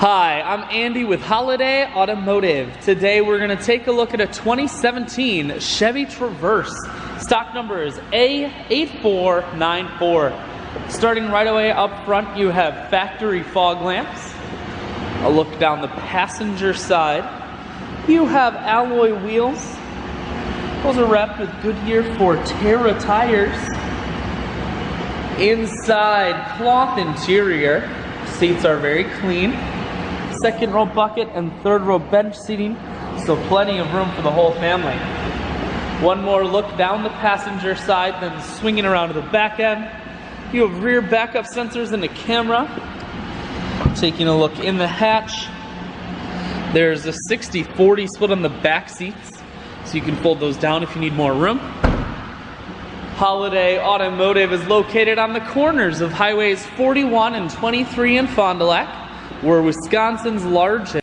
Hi, I'm Andy with Holiday Automotive. Today we're going to take a look at a 2017 Chevy Traverse. Stock number is A8494. Starting right away up front, you have factory fog lamps. A look down the passenger side. You have alloy wheels. Those are wrapped with Goodyear Forterra tires. Inside, cloth interior. Seats are very clean. Second row bucket and third row bench seating, so plenty of room for the whole family. One more look down the passenger side, then swinging around to the back end. You have rear backup sensors and a camera. Taking a look in the hatch, there's a 60-40 split on the back seats, so you can fold those down if you need more room. Holiday Automotive is located on the corners of highways 41 and 23 in Fond du Lac. We're Wisconsin's largest